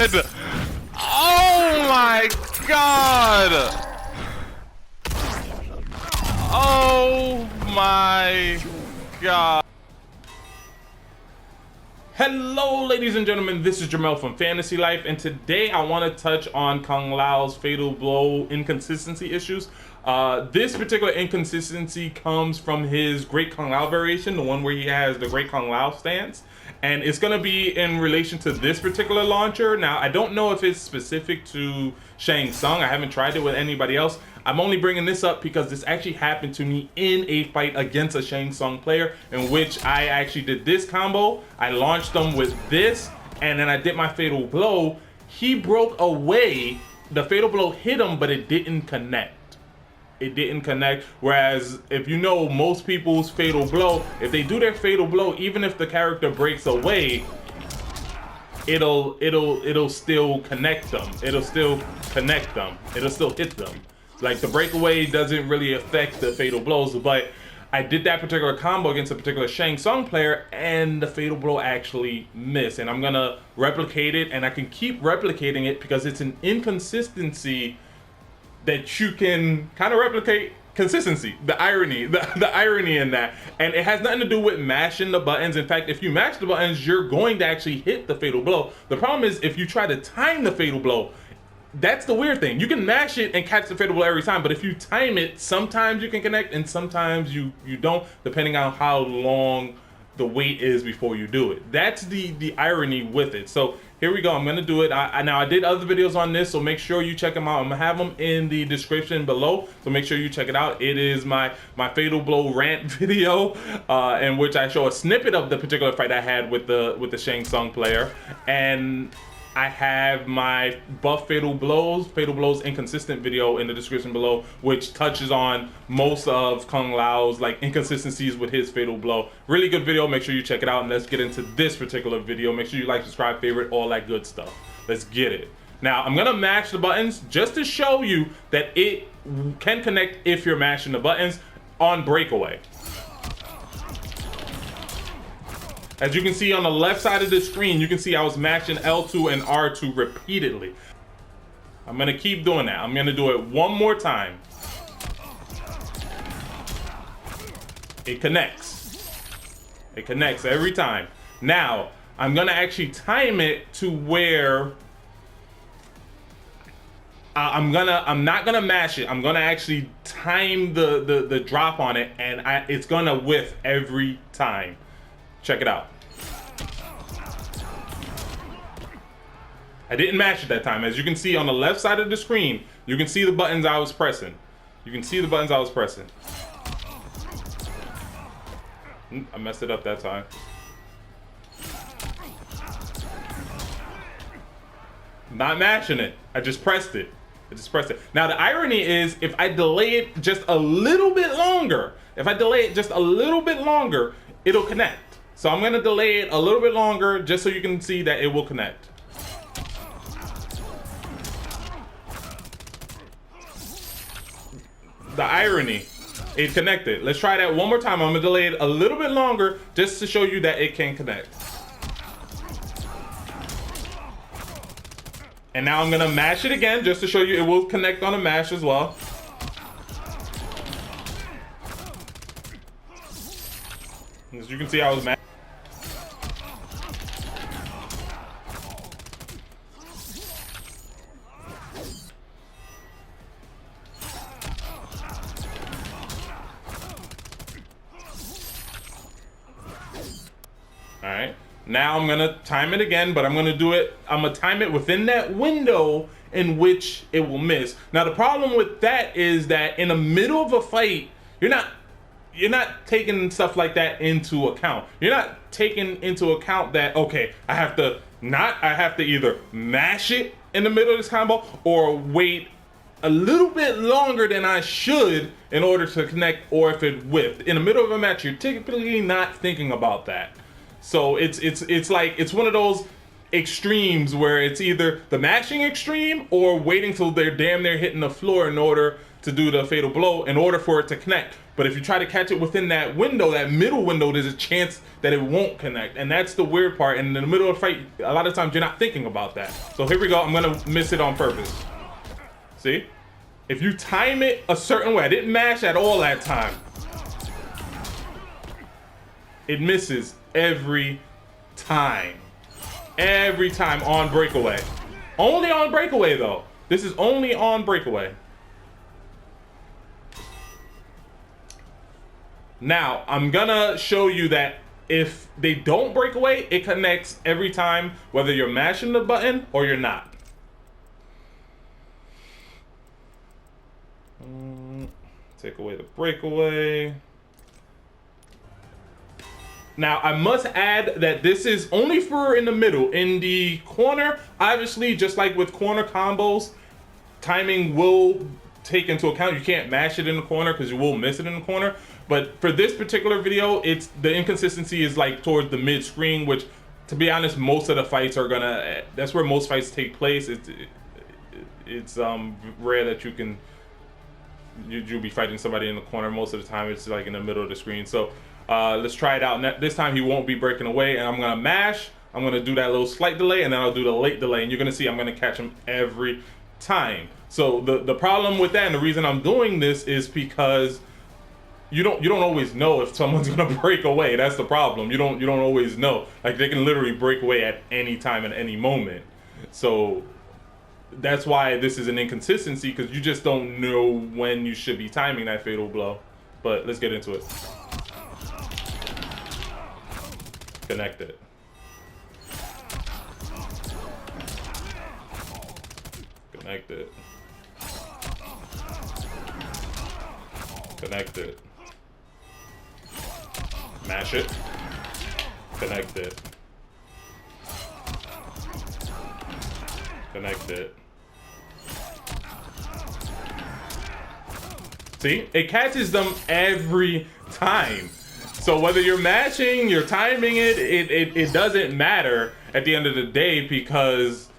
Oh my god! Oh my god. Hello ladies and gentlemen, this is Jamel from Fantasy Life, and today I want to touch on Kung Lao's Fatal Blow inconsistency issues. This particular inconsistency comes from his Great Kung Lao variation, the one where he has the Great Kung Lao stance, and it's going to be in relation to this particular launcher. Now, I don't know if it's specific to Shang Tsung. I haven't tried it with anybody else. I'm only bringing this up because this actually happened to me in a fight against a Shang Tsung player, in which I actually did this combo. I launched them with this, and then I did my Fatal Blow. He broke away. The Fatal Blow hit him, but it didn't connect. It didn't connect. Whereas if you know most people's Fatal Blow, if they do their Fatal Blow, even if the character breaks away, it'll still connect them. It'll still connect them. It'll still hit them. Like, the breakaway doesn't really affect the Fatal Blows, but I did that particular combo against a particular Shang Tsung player, and the Fatal Blow actually missed. And I'm gonna replicate it, and I can keep replicating it because it's an inconsistency that you can kind of replicate. Consistency, the irony in that. And it has nothing to do with mashing the buttons. In fact, if you mash the buttons, you're going to actually hit the Fatal Blow. The problem is if you try to time the Fatal Blow, that's the weird thing. You can mash it and catch the Fatal Blow every time, but if you time it, sometimes you can connect and sometimes you don't, depending on how long the wait is before you do it. That's the irony with it. So here we go. I'm gonna do it. Now I did other videos on this, so make sure you check them out. I'm gonna have them in the description below, so make sure you check it out. It is my Fatal Blow rant video, in which I show a snippet of the particular fight I had with the Shang Tsung player, and I have my Buff Fatal Blows inconsistent video in the description below, which touches on most of Kung Lao's like inconsistencies with his Fatal Blow. Really good video. Make sure you check it out, and let's get into this particular video. Make sure you like, subscribe, favorite, all that good stuff. Let's get it. Now, I'm gonna mash the buttons just to show you that it can connect if you're mashing the buttons on breakaway. As you can see on the left side of the screen, you can see I was mashing L2 and R2 repeatedly. I'm gonna keep doing that. I'm gonna do it one more time. It connects. It connects every time. Now, I'm gonna actually time it to where I'm not gonna mash it. I'm gonna actually time the drop on it, and it's gonna whiff every time. Check it out. I didn't mash it that time. As you can see on the left side of the screen, you can see the buttons I was pressing. You can see the buttons I was pressing. I messed it up that time. Not mashing it. I just pressed it. I just pressed it. Now the irony is, if I delay it just a little bit longer, it'll connect. So I'm gonna delay it a little bit longer just so you can see that it will connect. The irony, it connected. Let's try that one more time. I'm gonna delay it a little bit longer just to show you that it can connect. And now I'm gonna mash it again just to show you it will connect on a mash as well. As you can see, I was mashing. Alright, now I'm gonna time it again, but I'm gonna time it within that window in which it will miss. Now the problem with that is that in the middle of a fight, you're not taking stuff like that into account. You're not taking into account that, okay, I have to either mash it in the middle of this combo or wait a little bit longer than I should in order to connect, or if it whiffed. In the middle of a match, you're typically not thinking about that. So it's like, it's one of those, extremes where it's either the mashing extreme or waiting till they're damn near hitting the floor in order to do the fatal blow in order for it to connect. But if you try to catch it within that window, that middle window, there's a chance that it won't connect. And that's the weird part. And in the middle of the fight, a lot of times you're not thinking about that. So here we go. I'm going to miss it on purpose. See? If you time it a certain way, I didn't mash at all that time. It misses every time. Every time on breakaway. Only on breakaway though. This is only on breakaway. Now, I'm gonna show you that if they don't break away, it connects every time, whether you're mashing the button or you're not. Take away the breakaway. Now, I must add that this is only for in the middle. In the corner, obviously, just like with corner combos, timing will take into account. You can't mash it in the corner because you will miss it in the corner. But for this particular video, it's the inconsistency is like towards the mid screen, which, to be honest, most of the fights are gonna. That's where most fights take place. It's rare that you'll be fighting somebody in the corner. Most of the time, it's like in the middle of the screen. So let's try it out. This time he won't be breaking away, and I'm gonna mash. I'm gonna do that little slight delay, and then I'll do the late delay, and you're gonna see I'm gonna catch him every time. So the problem with that, and the reason I'm doing this is because you don't always know if someone's gonna break away. That's the problem. You don't always know. Like, they can literally break away at any time at any moment. So that's why this is an inconsistency, because you just don't know when you should be timing that fatal blow. But let's get into it. Connect it. Connect it. Connect it. Mash it. Connect it. Connect it. See? It catches them every time. So whether you're mashing, you're timing it, it doesn't matter at the end of the day, because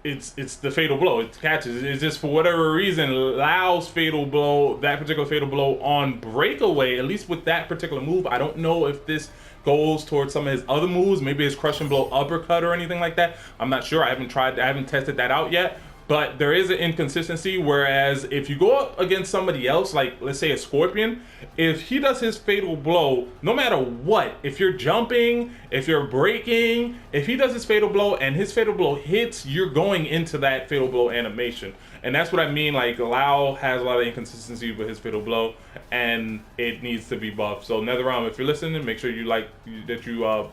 it's the fatal blow. It catches. It's just, for whatever reason, Lau's fatal blow, that particular fatal blow on breakaway, at least with that particular move, I don't know if this goes towards some of his other moves, maybe his crush and blow uppercut or anything like that. I'm not sure. I haven't tested that out yet. But there is an inconsistency, whereas if you go up against somebody else, like let's say a Scorpion, if he does his fatal blow, no matter what, if you're jumping, if you're breaking, if he does his fatal blow and his fatal blow hits, you're going into that fatal blow animation. And that's what I mean, like Lau has a lot of inconsistency with his fatal blow, and it needs to be buffed. So NetherRealm, if you're listening, make sure you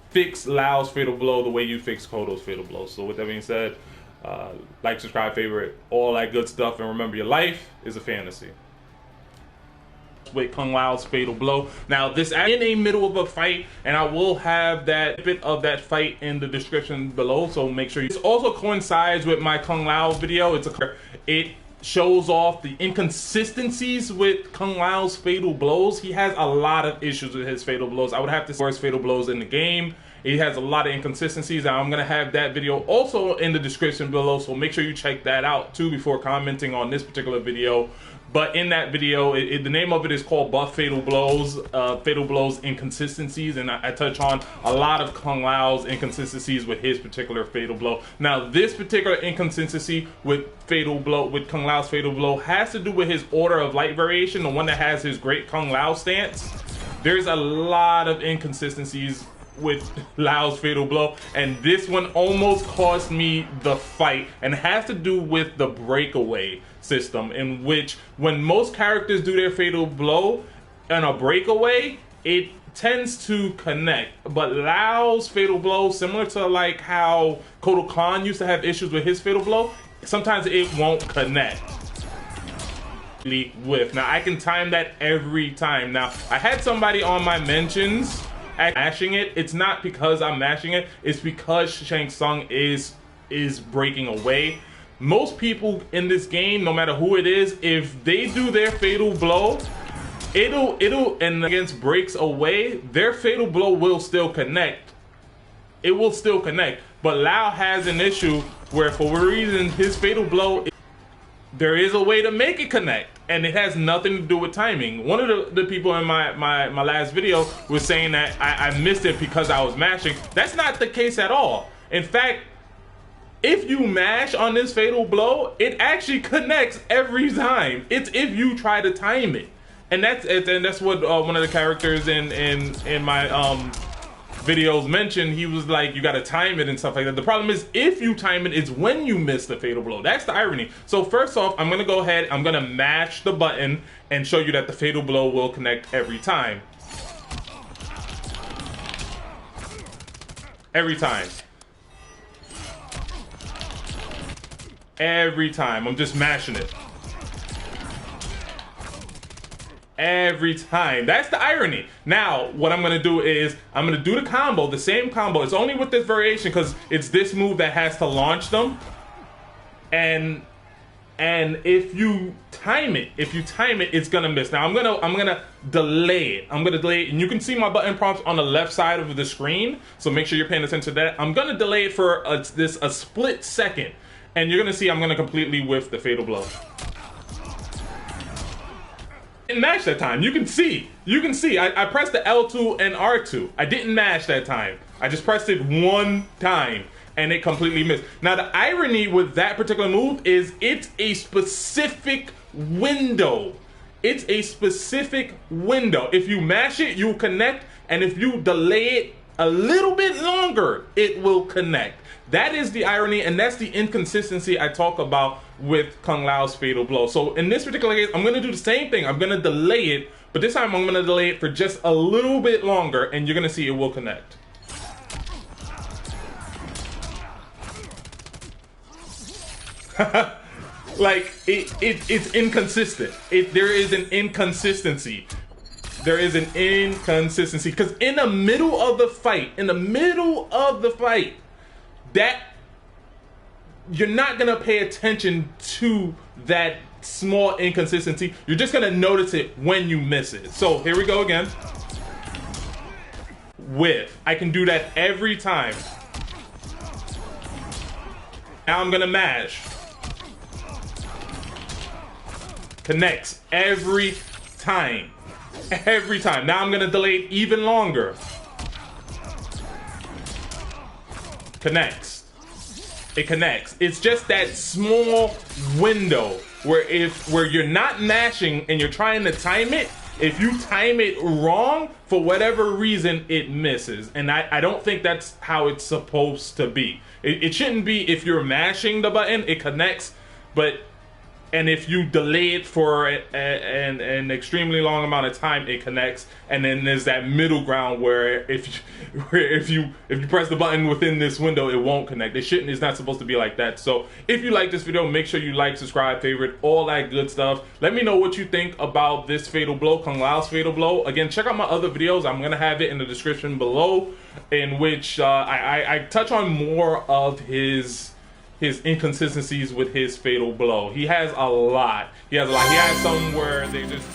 fix Lau's fatal blow the way you fix Kodo's fatal blow. So with that being said, like, subscribe, favorite, all that good stuff, and remember, your life is a fantasy. With Kung Lao's fatal blow. Now, this is in a middle of a fight, and I will have that bit of that fight in the description below, so make sure you. This also coincides with my Kung Lao video. It shows off the inconsistencies with Kung Lao's fatal blows. He has a lot of issues with his fatal blows. I would have to say worst fatal blows in the game. He has a lot of inconsistencies, and I'm gonna have that video also in the description below, so make sure you check that out too before commenting on this particular video. But in that video, the name of it is called Buff Fatal Blows, Fatal Blows Inconsistencies, and I touch on a lot of Kung Lao's inconsistencies with his particular fatal blow. Now, this particular inconsistency with Kung Lao's fatal blow has to do with his order of light variation, the one that has his great Kung Lao stance. There's a lot of inconsistencies with Lau's fatal blow, and this one almost cost me the fight, and it has to do with the breakaway system, in which when most characters do their fatal blow on a breakaway, it tends to connect. But Lau's fatal blow, similar to like how Kodo Khan used to have issues with his fatal blow, sometimes it won't connect. Now, I can time that every time. Now, I had somebody on my mentions mashing it. It's not because I'm mashing it, it's because Shang Tsung is breaking away. Most people in this game, no matter who it is, if they do their fatal blow, and against breaks away, their fatal blow will still connect. it will still connect. But Lao has an issue where for whatever reason his fatal blow, there is a way to make it connect, and it has nothing to do with timing. One of the people in my last video was saying that I missed it because I was mashing. That's not the case at all. In fact, if you mash on this fatal blow, it actually connects every time. It's if you try to time it. And that's what one of the characters in my videos mentioned. He was like, you gotta time it and stuff like that. The problem is, if you time it, it's when you miss the fatal blow. That's the irony. So first off, I'm gonna go ahead, I'm gonna mash the button and show you that the fatal blow will connect every time. Every time. Every time. I'm just mashing it. Every time. That's the irony. Now, what I'm gonna do is I'm gonna do the combo, the same combo. It's only with this variation because it's this move that has to launch them. And if you time it, it's gonna miss. Now I'm gonna delay it. I'm gonna delay it, and you can see my button prompts on the left side of the screen. So make sure you're paying attention to that. I'm gonna delay it for a split second, and you're gonna see I'm gonna completely whiff the fatal blow. Didn't mash that time. You can see I pressed the L2 and R2. I didn't mash that time. I just pressed it one time and it completely missed. Now the irony with that particular move is it's a specific window. It's a specific window. If you mash it, you'll connect, and if you delay it a little bit longer, it will connect. That is the irony, and that's the inconsistency I talk about with Kung Lao's fatal blow. So in this particular case, I'm gonna do the same thing. I'm gonna delay it, but this time I'm gonna delay it for just a little bit longer, and you're gonna see it will connect. Like, it's inconsistent. There is an inconsistency. There is an inconsistency, because in the middle of the fight, that you're not gonna pay attention to that small inconsistency. You're just gonna notice it when you miss it. So here we go again. Whiff. I can do that every time. Now I'm gonna mash. Connects every time. Every time. Now I'm gonna delay it even longer. Connects. It connects. It's just that small window where you're not mashing and you're trying to time it. If you time it wrong, for whatever reason, it misses. And I don't think that's how it's supposed to be. It shouldn't be if you're mashing the button, it connects, and if you delay it for an extremely long amount of time, it connects. And then there's that middle ground where if you press the button within this window, it won't connect. It's not supposed to be like that. So if you like this video, make sure you like, subscribe, favorite, all that good stuff. Let me know what you think about this fatal blow, Kung Lao's fatal blow. Again, check out my other videos. I'm gonna have it in the description below, in which I touch on more of his inconsistencies with his fatal blow. He has a lot. He has some where they just